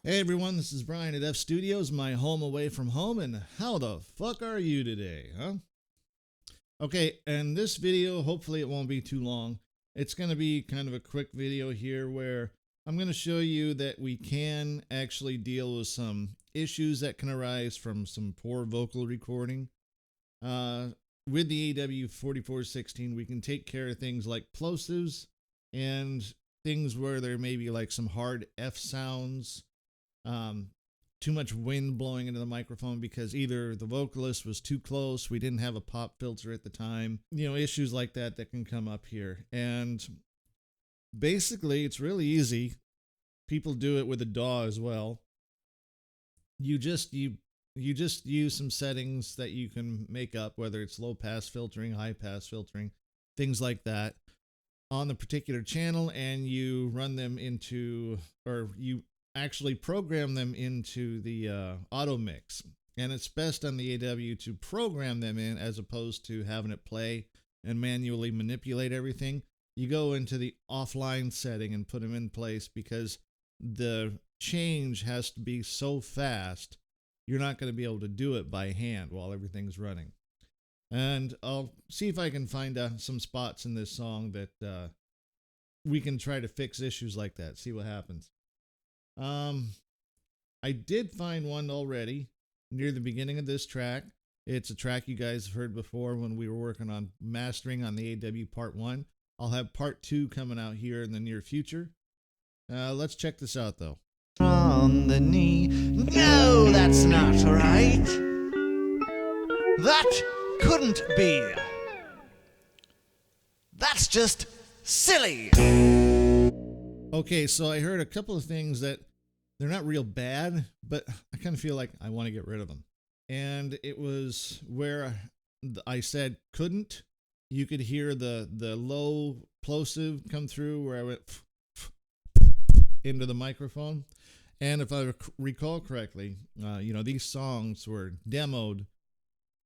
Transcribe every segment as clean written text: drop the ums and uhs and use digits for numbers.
Hey everyone, this is Brian at F Studios, my home away from home, and how the fuck are you today, huh? Okay, and this video, hopefully it won't be too long. It's going to be kind of a quick video here where I'm going to show you that we can actually deal with some issues that can arise from some poor vocal recording. With the AW4416, we can take care of things like plosives and things where there may be like some hard F sounds. Too much wind blowing into the microphone because either the vocalist was too close, we didn't have a pop filter at the time, issues like that can come up here. And basically it's really easy. People do it with a DAW as well. You just use some settings that you can make up, whether it's low pass filtering, high pass filtering, things like that on the particular channel, and you run them into, or you actually program them into the auto mix. And it's best on the AW to program them in as opposed to having it play and manually manipulate everything. You go into the offline setting and put them in place because the change has to be so fast you're not going to be able to do it by hand while everything's running. And I'll see if I can find some spots in this song that we can try to fix issues like that, see what happens. I did find one already near the beginning of this track. It's a track you guys have heard before when we were working on mastering on the AW Part 1. I'll have Part 2 coming out here in the near future. Let's check this out though. On the knee. No, that's not right. That couldn't be. That's just silly. Okay, so I heard a couple of things that they're not real bad, but I kind of feel like I want to get rid of them. And it was where I said couldn't. You could hear the low plosive come through where I went into the microphone. And if I recall correctly, these songs were demoed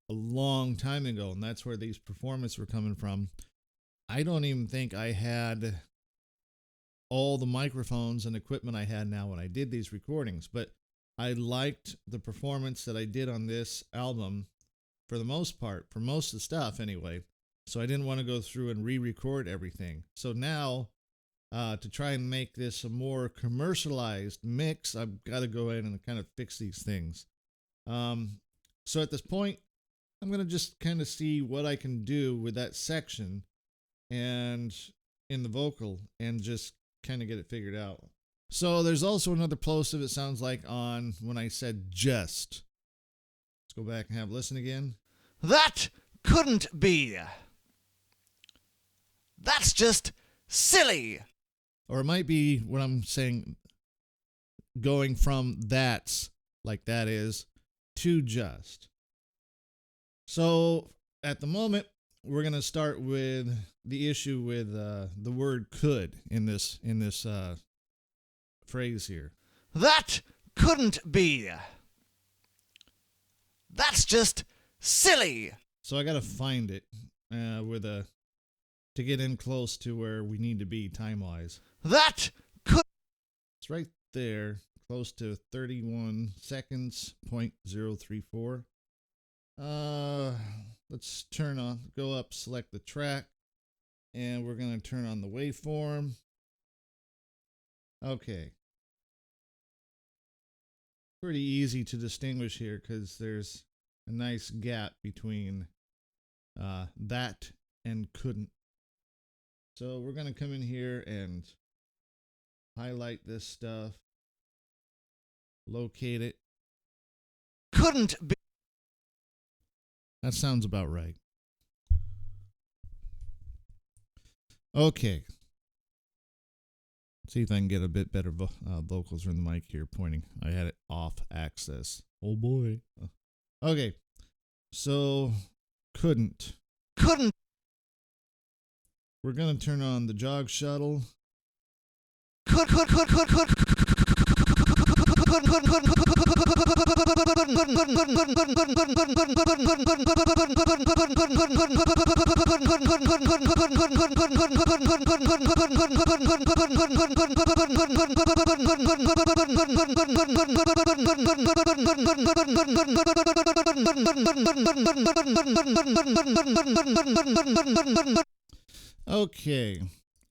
a long time ago, and that's where these performances were coming from. I don't even think I had all the microphones and equipment I had now when I did these recordings, but I liked the performance that I did on this album for the most part, for most of the stuff anyway. So I didn't want to go through and re-record everything. So now, to try and make this a more commercialized mix, I've got to go in and kind of fix these things. So at this point, I'm going to just kind of see what I can do with that section and in the vocal and just kind of get it figured out. So there's also another plosive, it sounds like, on when I said just. Let's go back and have a listen again. That couldn't be. That's just silly. Or it might be what I'm saying, going from that's, like that is, to just. So at the moment, we're going to start with the issue with the word could in this phrase here. That couldn't be. That's just silly. So I got to find it to get in close to where we need to be time-wise. That could. It's right there, close to 31 seconds, 0.034. Let's go up, select the track, and we're going to turn on the waveform. Okay. Pretty easy to distinguish here because there's a nice gap between that and couldn't. So we're going to come in here and highlight this stuff, locate it. Couldn't be. That sounds about right. Okay. Let's see if I can get a bit better vocals from the mic here pointing. I had it off access. Oh boy. Okay. So, couldn't. We're going to turn on the jog shuttle. Okay,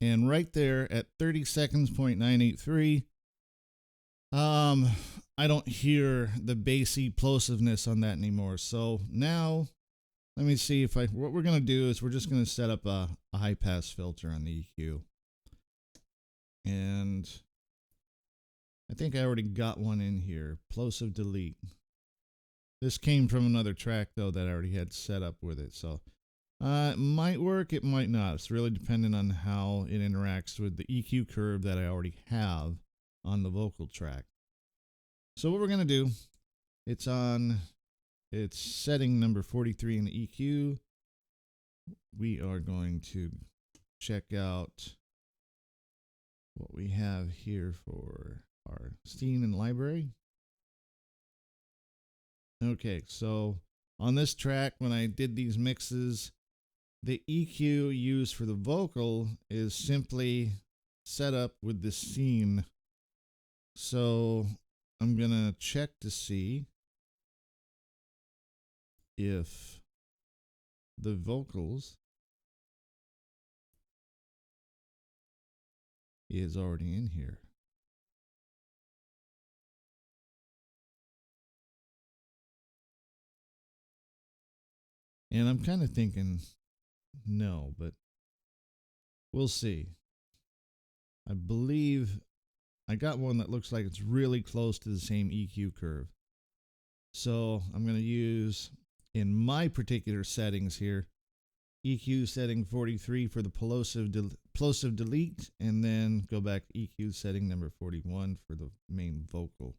and right there at 30 seconds, 0.983, I don't hear the bassy plosiveness on that anymore. So now, let me see if what we're going to do is we're just going to set up a high pass filter on the EQ. And I think I already got one in here, Plosive delete. This came from another track though that I already had set up with it. So it might work, it might not. It's really dependent on how it interacts with the EQ curve that I already have on the vocal track. So what we're going to do, it's setting number 43 in the EQ. We are going to check out what we have here for our scene and library. Okay, so on this track, when I did these mixes, the EQ used for the vocal is simply set up with the scene. So I'm going to check to see if the vocals is already in here. And I'm kind of thinking no, but we'll see. I believe I got one that looks like it's really close to the same EQ curve. So I'm going to use, in my particular settings here, EQ setting 43 for the plosive delete, and then go back to EQ setting number 41 for the main vocal.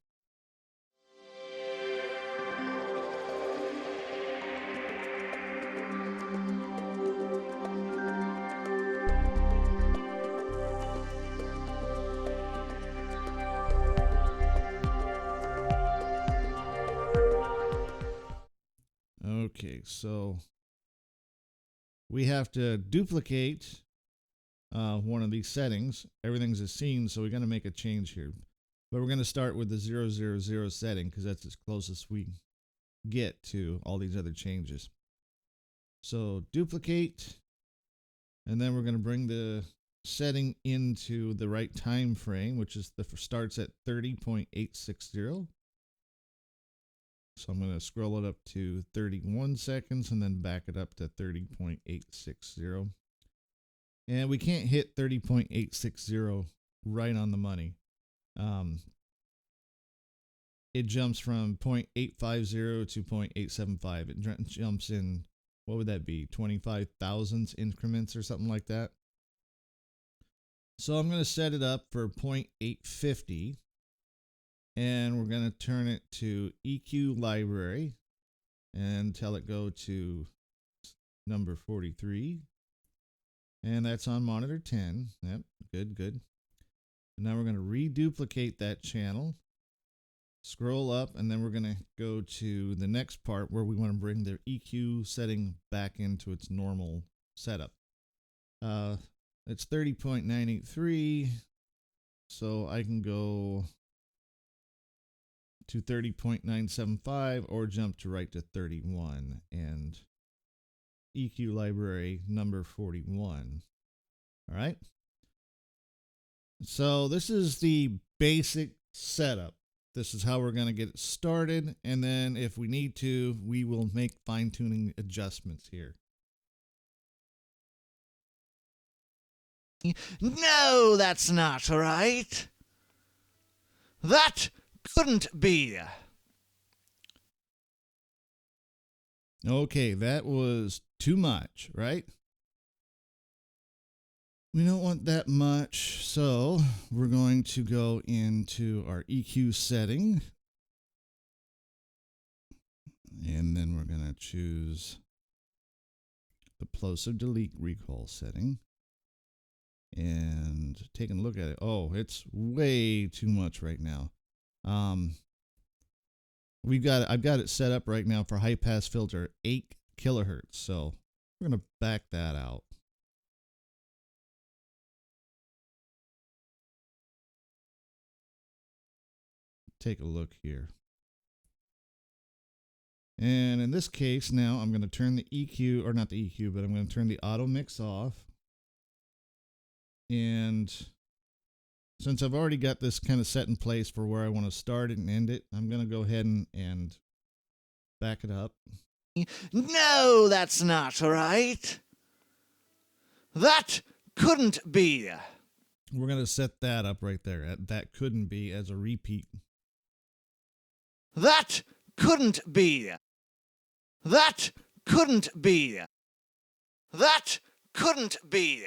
Okay, so we have to duplicate one of these settings. Everything's a scene, so we're going to make a change here. But we're going to start with the 000 setting because that's as close as we get to all these other changes. So duplicate, and then we're going to bring the setting into the right time frame, which is starts at 30.860. So I'm going to scroll it up to 31 seconds and then back it up to 30.860. And we can't hit 30.860 right on the money. It jumps from 0.850 to 0.875. It jumps in, what would that be, 25 thousandths increments or something like that. So I'm going to set it up for 0.850. And we're going to turn it to EQ library and tell it go to number 43. And that's on monitor 10. Yep, good, good. And now we're going to reduplicate that channel. Scroll up, and then we're going to go to the next part where we want to bring the EQ setting back into its normal setup. It's 30.983. So I can go to 30.975 or jump to right to 31 and EQ library number 41. All right. So this is the basic setup. This is how we're going to get it started. And then if we need to, we will make fine-tuning adjustments here. No, that's not right. That couldn't be. Okay, that was too much, right? We don't want that much, so we're going to go into our EQ setting. And then we're going to choose the plosive delete recall setting. And taking a look at it, oh, it's way too much right now. I've got it set up right now for high pass filter 8 kilohertz. So we're going to back that out. Take a look here. And in this case, now I'm going to turn the EQ, or not the EQ, but I'm going to turn the auto mix off. And since I've already got this kind of set in place for where I want to start it and end it, I'm going to go ahead and back it up. No, that's not right. That couldn't be. We're going to set that up right there. That couldn't be as a repeat. That couldn't be. That couldn't be. That couldn't be.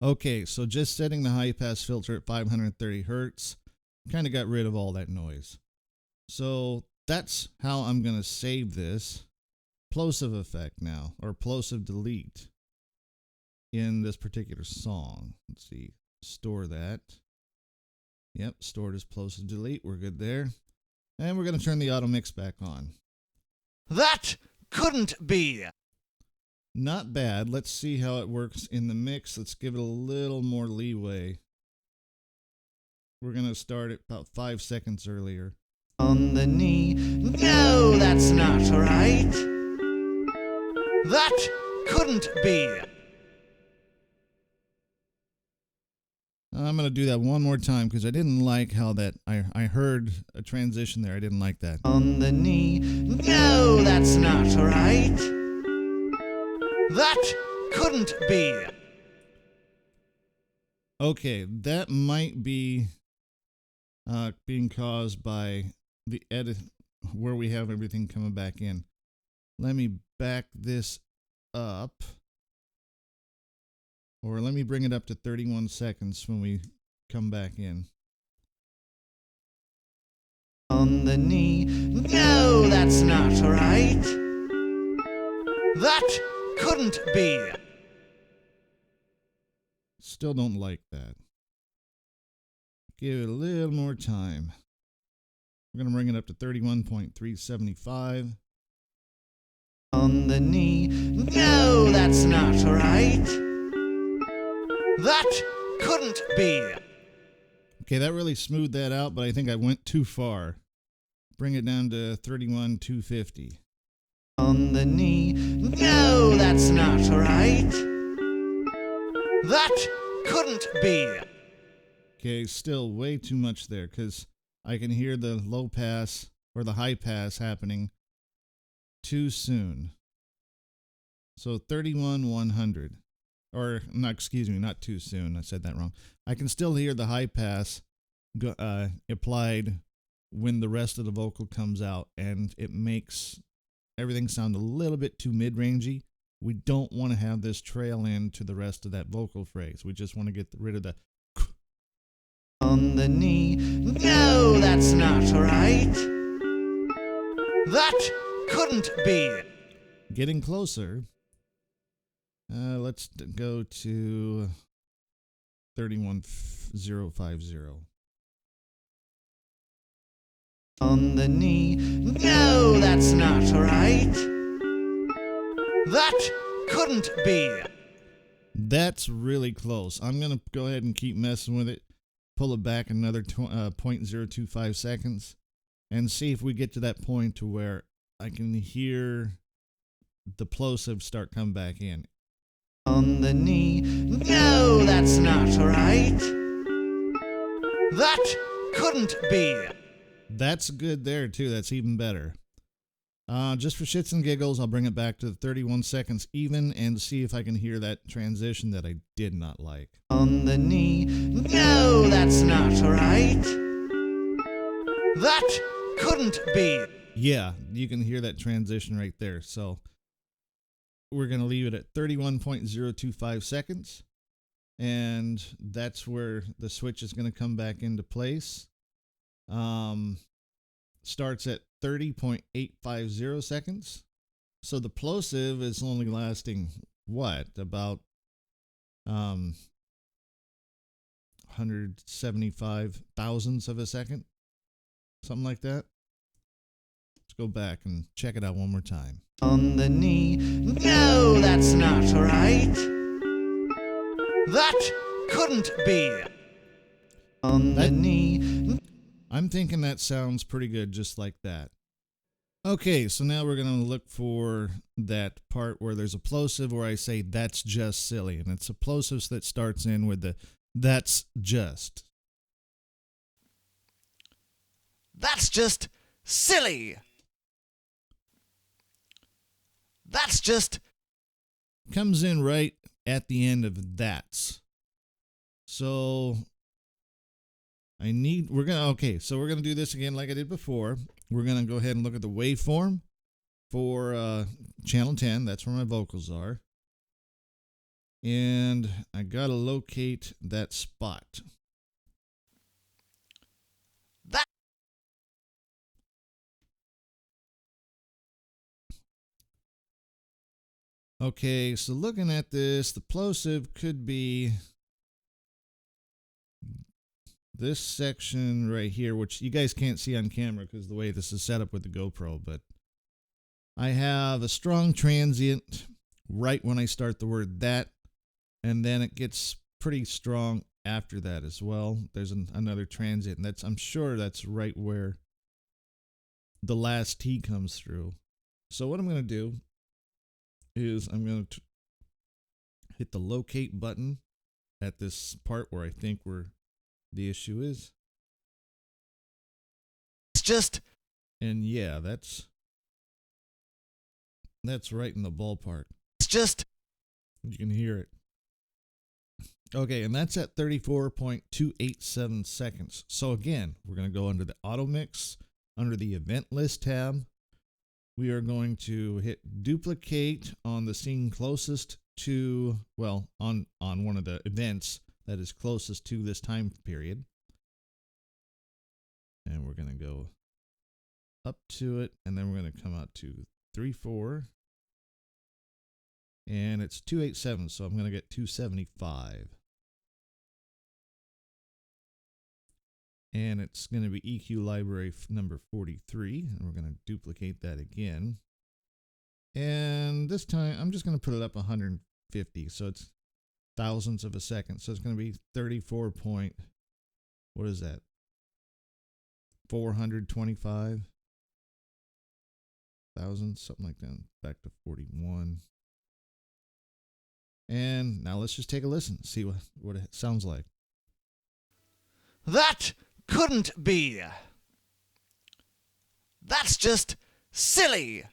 Okay, so just setting the high pass filter at 530 hertz kind of got rid of all that noise. So that's how I'm going to save this plosive effect now, or plosive delete in this particular song. Let's see, store that. Yep, stored as plosive delete. We're good there. And we're going to turn the auto mix back on. That couldn't be. Not bad. Let's see how it works in the mix. Let's give it a little more leeway. We're going to start it about 5 seconds earlier. On the knee. No, that's not right. That couldn't be. I'm going to do that one more time because I didn't like how that I heard a transition there. I didn't like that. On the knee. No, that's not right. That couldn't be. Okay, that might be being caused by the edit where we have everything coming back in. Let me back this up. Or let me bring it up to 31 seconds when we come back in. On the knee. No, that's not right. That couldn't be. Still don't like that. Give it a little more time. We're going to bring it up to 31.375. On the knee. No, that's not right. That couldn't be. Okay, that really smoothed that out, but I think I went too far. Bring it down to 31.250. On the knee. No, that's not right. That couldn't be. Okay, still way too much there because I can hear the low pass or the high pass happening too soon. So 31,100. Or, not, excuse me, not too soon. I said that wrong. I can still hear the high pass applied when the rest of the vocal comes out, and it makes everything sound a little bit too mid-rangey. We don't want to have this trail end to the rest of that vocal phrase. We just want to get rid of the on the knee. No, that's not right. That couldn't be. Getting closer. Let's go to 31,050. On the knee. No, that's not right. That couldn't be. That's really close. I'm going to go ahead and keep messing with it. Pull it back another 0.025 seconds and see if we get to that point to where I can hear the plosive start coming back in. On the knee. No, that's not right. That couldn't be. That's good there too. That's even better. Just for shits and giggles, I'll bring it back to 31 seconds even and see if I can hear that transition that I did not like. On the knee. No, that's not right. That couldn't be. Yeah, you can hear that transition right there. So we're going to leave it at 31.025 seconds. And that's where the switch is going to come back into place. Starts at 30.850 seconds. So the plosive is only lasting, what, about 175 thousandths of a second? Something like that. Let's go back and check it out one more time. On the knee. No, that's not right. That couldn't be. On the knee. I'm thinking that sounds pretty good just like that. Okay, so now we're going to look for that part where there's a plosive where I say that's just silly. And it's a plosive that starts in with the that's just. That's just silly. That's just Comes in right at the end of that's. So we're going to do this again like I did before. We're going to go ahead and look at the waveform for channel 10. That's where my vocals are. And I got to locate that spot. that. Okay, so looking at this, the plosive could be this section right here, which you guys can't see on camera because the way this is set up with the GoPro, but I have a strong transient right when I start the word that, and then it gets pretty strong after that as well. There's another transient, and I'm sure that's right where the last T comes through. So what I'm going to do is I'm going to hit the locate button at this part where I think the issue is. It's just. And yeah, that's right in the ballpark. It's just. You can hear it. Okay, and that's at 34.287 seconds. So again, we're going to go under the auto mix, under the event list tab. We are going to hit duplicate on the scene closest to, well, on one of the events that is closest to this time period. And we're going to go up to it, and then we're going to come out to 3.4. And it's 287, so I'm going to get 275. And it's going to be EQ library number 43. And we're going to duplicate that again. And this time, I'm just going to put it up 150. So it's thousandths of a second. So it's going to be 34 point, what is that? 425 thousand, something like that. Back to 41. And now let's just take a listen, see what it sounds like. That couldn't be. That's just silly.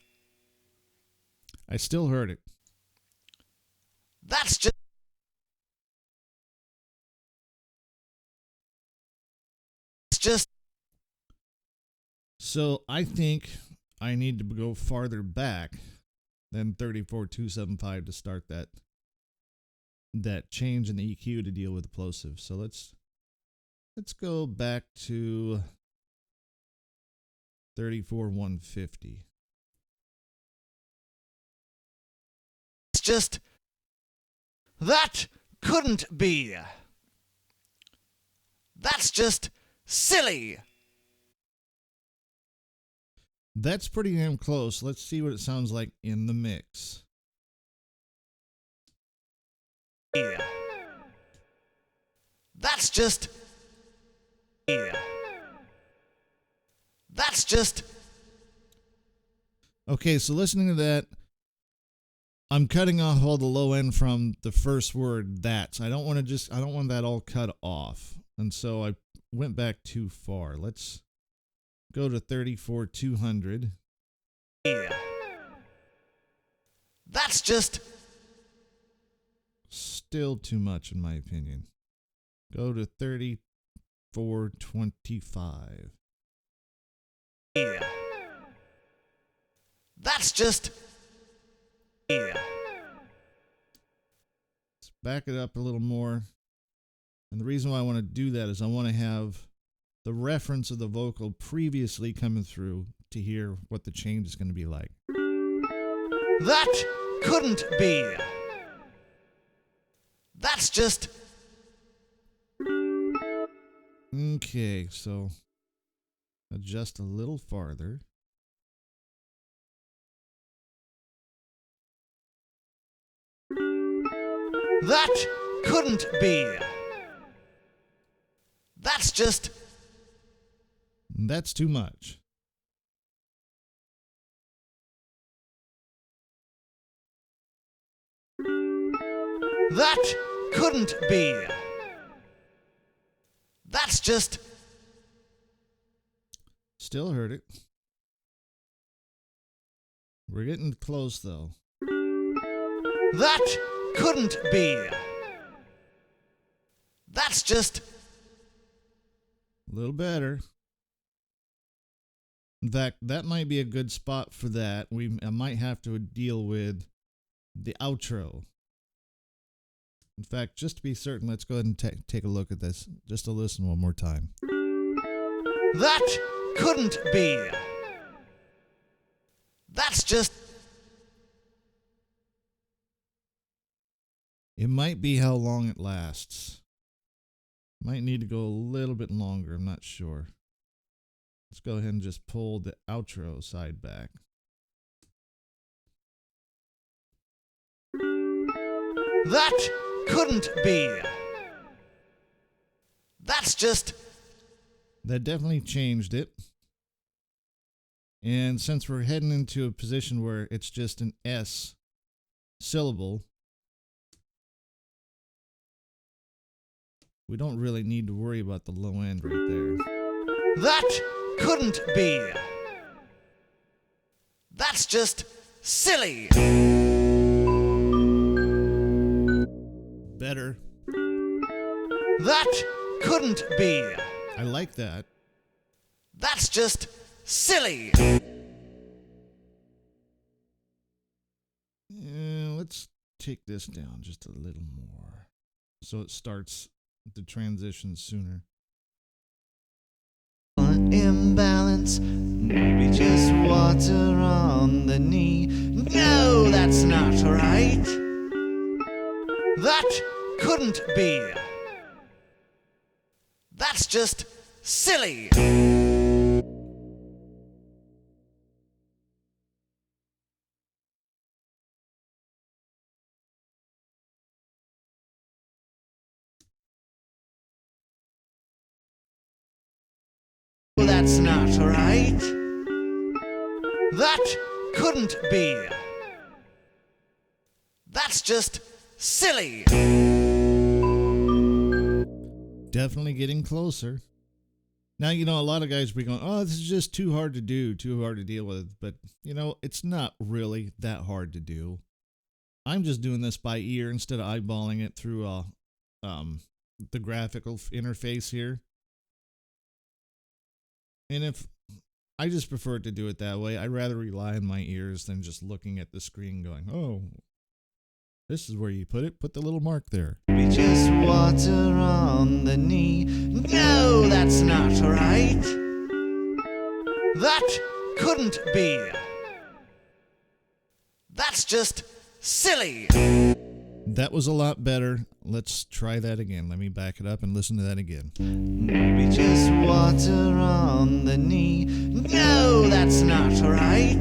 I still heard it. That's just. It's just. So I think I need to go farther back than 34.275 to start that change in the EQ to deal with the plosive. So let's go back to 34.150. It's just. That couldn't be. That's just silly. That's pretty damn close. Let's see what it sounds like in the mix. Yeah. That's just. Yeah. That's just. Okay, so listening to that, I'm cutting off all the low end from the first word that's. I don't want that all cut off. And so I went back too far. Let's go to 34.200. Yeah. That's just. Still too much in my opinion. Go to 34.25. Yeah. That's just. Yeah. Let's back it up a little more. And the reason why I want to do that is I want to have the reference of the vocal previously coming through to hear what the change is going to be like. That couldn't be. That's just. Okay, so adjust a little farther. That couldn't be. That's just... That's too much. That couldn't be. That's just... Still heard it. We're getting close, though. That couldn't be. That's just... A little better. In fact, that might be a good spot for that. I might have to deal with the outro. In fact, just to be certain, let's go ahead and take a look at this. Just to listen one more time. That couldn't be. That's just... It might be how long it lasts. Might need to go a little bit longer. I'm not sure. Let's go ahead and just pull the outro side back. That couldn't be. That's just... That definitely changed it. And since we're heading into a position where it's just an S syllable, we don't really need to worry about the low end right there. That couldn't be. That's just silly. Better. That couldn't be. I like that. That's just silly. Let's take this down just a little more so it starts the transition sooner. Imbalance, maybe just water on the knee. No, that's not right. That couldn't be. That's just silly. That's not right. That couldn't be. That's just silly. Definitely getting closer. Now, you know, a lot of guys be going, oh, this is just too hard to do, too hard to deal with. But, you know, it's not really that hard to do. I'm just doing this by ear instead of eyeballing it through the graphical interface here. And if I just prefer to do it that way, I'd rather rely on my ears than just looking at the screen going, oh, this is where you put it. Put the little mark there. We just water on the knee. No, that's not right. That couldn't be. That's just silly. That was a lot better. Let's try that again. Let me back it up and listen to that again. Maybe just water on the knee. No, that's not right.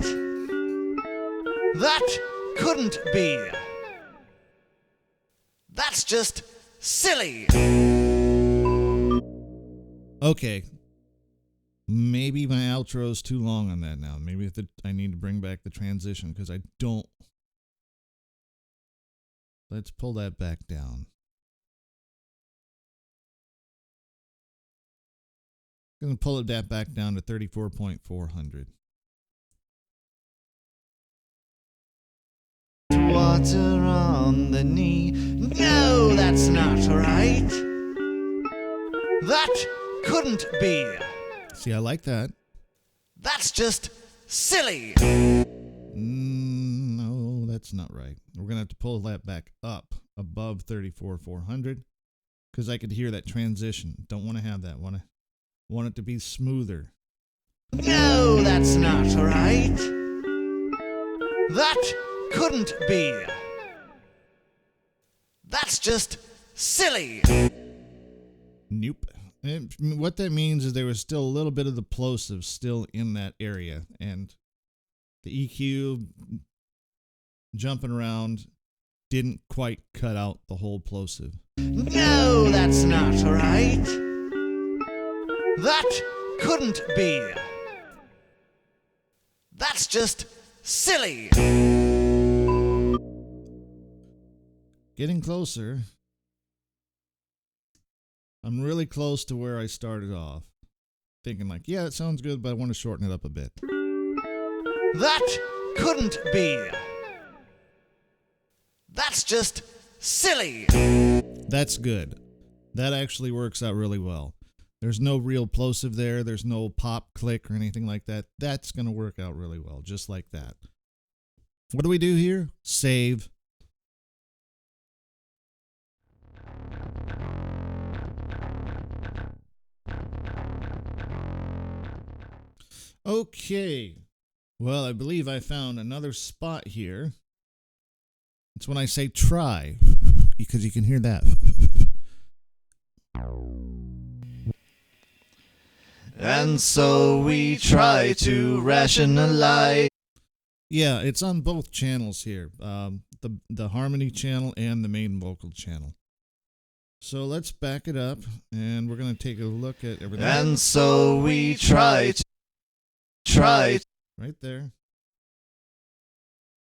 That couldn't be. That's just silly. Okay. Maybe my outro is too long on that now. Maybe I need to bring back the transition because I don't. Let's pull that back down. I'm going to pull that back down to 34.400. Water on the knee. No, that's not right. That couldn't be. See, I like that. That's just silly. No, that's not right. We're going to have to pull that back up above 34,400 because I could hear that transition. Don't want to have that. Want it to be smoother. No, that's not right. That couldn't be. That's just silly. Nope. What that means is there was still a little bit of the plosive still in that area, and the EQ jumping around didn't quite cut out the whole plosive. No, that's not right. That couldn't be. That's just silly. Getting closer. I'm really close to where I started off. Thinking like, yeah, it sounds good, but I want to shorten it up a bit. That couldn't be. That's just silly. That's good. That actually works out really well. There's no real plosive there. There's no pop click or anything like that. That's going to work out really well, just like that. What do we do here? Save. Okay. Well, I believe I found another spot here. It's when I say try, because you can hear that. And so we try to rationalize. Yeah, it's on both channels here. The harmony channel and the main vocal channel. So let's back it up, and we're going to take a look at everything. And so we try. Right there.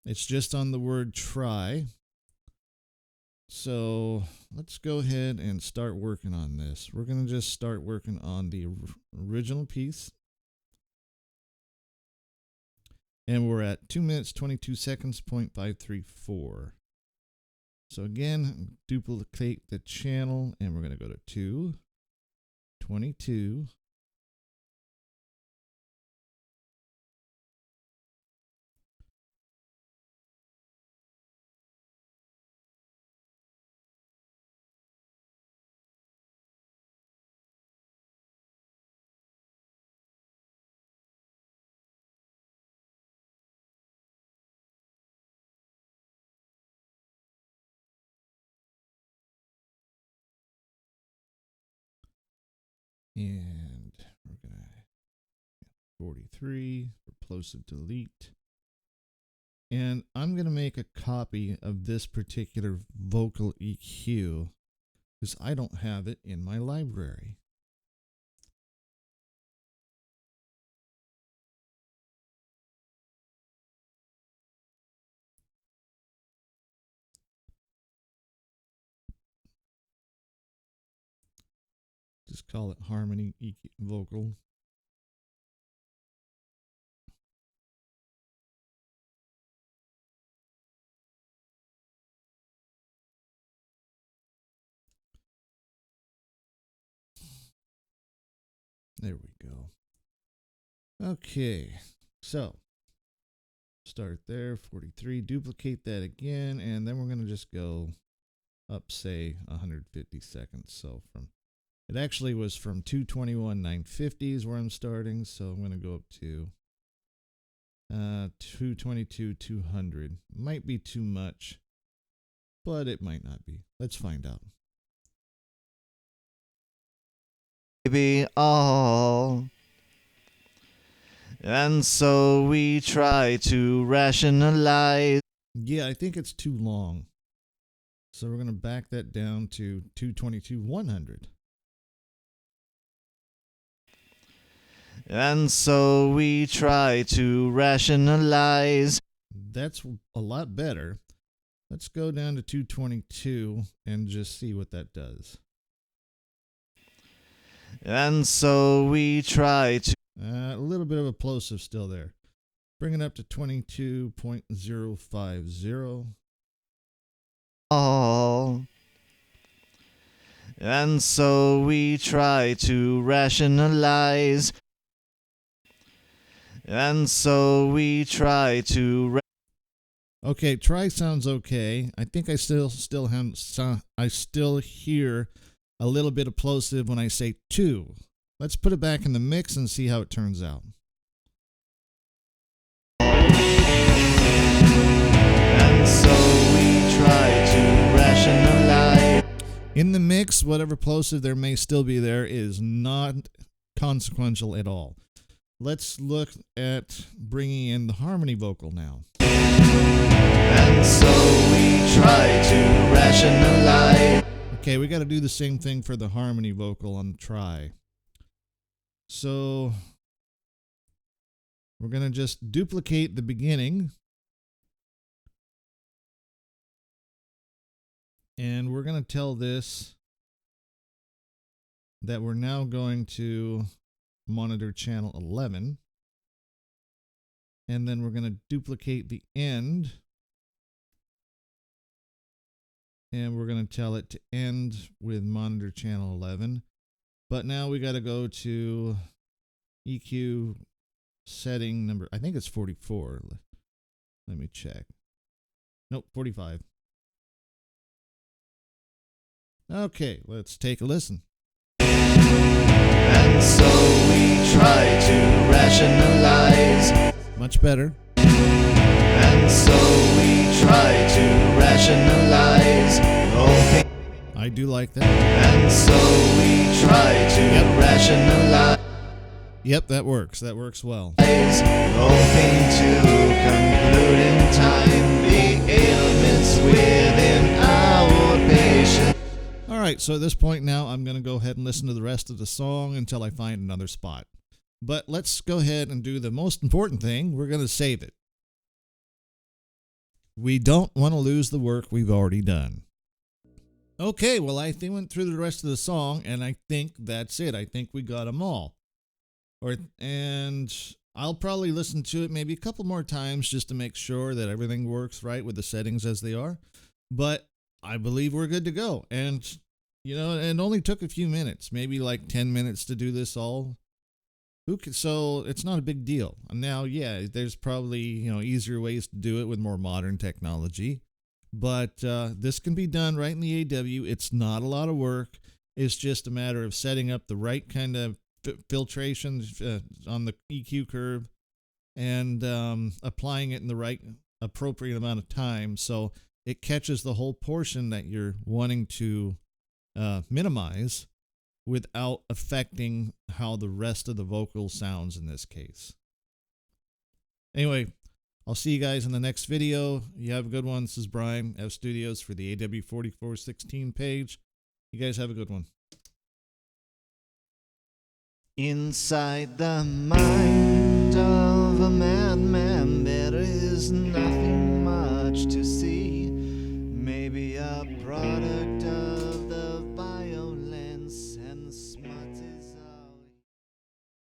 It's just on the word try. So let's go ahead and start working on this. We're going to just start working on the original piece. And we're at 2 minutes, 22 seconds, 0.534. So again, duplicate the channel, and we're going to go to 2, 22. And we're going to 43 for plosive delete. And I'm going to make a copy of this particular vocal EQ because I don't have it in my library. Just call it harmony EQ vocal. There we go. Okay, so start there, 43, duplicate that again, and then we're going to just go up, say, 150 seconds. So it actually was from 221 950 is where I'm starting, so I'm going to go up to 222 200. Might be too much, but it might not be. Let's find out. Maybe all. And so we try to rationalize. Yeah, I think it's too long. So we're going to back that down to 222 100. And so we try to rationalize. That's a lot better. Let's go down to 222 and just see what that does. And so we try to. A little bit of a plosive still there. Bring it up to 22.050. All. And so we try to rationalize. And so we try to. Okay, try sounds okay. I think I still hear a little bit of plosive when I say 2. Let's put it back in the mix and see how it turns out. And so we try to rationalize. In the mix, whatever plosive there may still be there is not consequential at all. Let's look at bringing in the harmony vocal now. And And so we try to rationalize. Okay, we got to do the same thing for the harmony vocal on the try. So we're going to just duplicate the beginning. And we're going to tell this that we're now going to monitor channel 11. And then we're going to duplicate the end. And we're going to tell it to end with monitor channel 11. But now we got to go to EQ setting number, I think it's 44. Let me check. Nope, 45. Okay, let's take a listen. And so we try to rationalize. Much better. And so we try to rationalize. Hoping. I do like that. And so we try to rationalize. Yep, that works. That works well. Hoping to conclude in time the ailments within our patient. All right, so at this point now, I'm going to go ahead and listen to the rest of the song until I find another spot. But let's go ahead and do the most important thing. We're going to save it. We don't want to lose the work we've already done. Okay, well, I went through the rest of the song, and I think that's it. I think we got them all. And I'll probably listen to it maybe a couple more times just to make sure that everything works right with the settings as they are. But I believe we're good to go. And, you know, it only took a few minutes, maybe like 10 minutes to do this all. So it's not a big deal. Now, yeah, there's probably, you know, easier ways to do it with more modern technology. But this can be done right in the AW. It's not a lot of work. It's just a matter of setting up the right kind of filtration on the EQ curve and applying it in the right appropriate amount of time so it catches the whole portion that you're wanting to minimize without affecting how the rest of the vocal sounds in this case. Anyway, I'll see you guys in the next video. You have a good one. This is Brian, F Studios for the AW4416 page. You guys have a good one. Inside the mind of a madman, there is nothing much to say.